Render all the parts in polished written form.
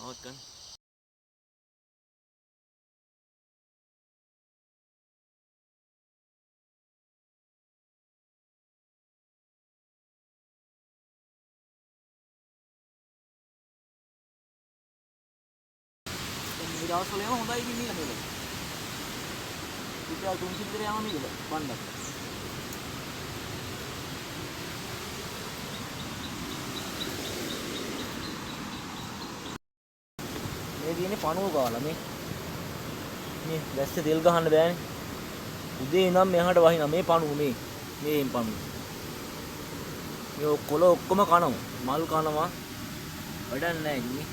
නවත් ගන්න. මේ දවස්වල යම හොඳයි ඉන්නේ නේද? ඉතින් 300 විතර යම මේකද බණ්ඩක්. මේ දිනේ පණුව කාලා මේ දැස්සේ තෙල් ගහන්න බෑනේ. උදේ ඉඳන් මෙහාට වහිනා මේ පණුව මේ පණුව. මේ කොළ ඔක්කොම කනවා. මල් කනවා. වැඩක් නැහැ ඉන්නේ.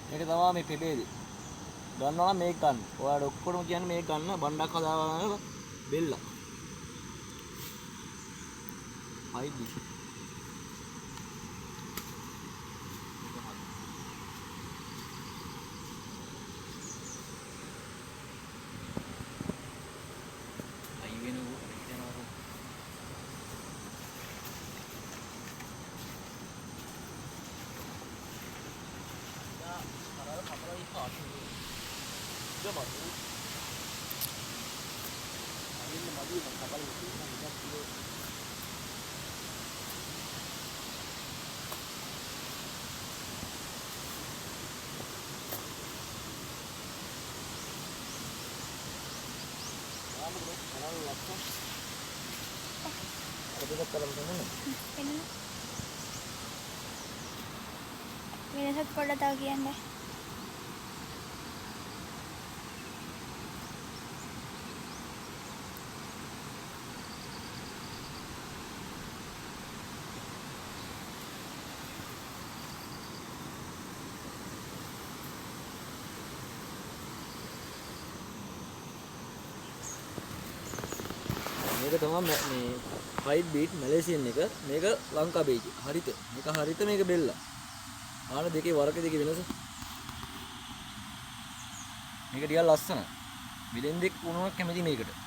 මේක තමයි මේ පෙබේදී. ගන්නවා නම් මේක ගන්න. ඔයාලට ඔක්කොම කියන්නේ මේක ගන්න බණ්ඩක් හදාගන්න බෙල්ල. හයිදි. අයි වෙනව හිතනවා. වෙනසක් පොඩ්ඩක් තව කියන්න. මේක තමයි මේ හයිඩ් බීට් මැලේසියන් එක. මේක ලංකා බේජ්. හරිත. මේක හරිත මේක බෙල්ල. ආන දෙකේ වරක දෙකේ වෙනස. මේක ටිකක් ලස්සනයි. මිලෙන් දෙක් වුණා කැමති මේකට.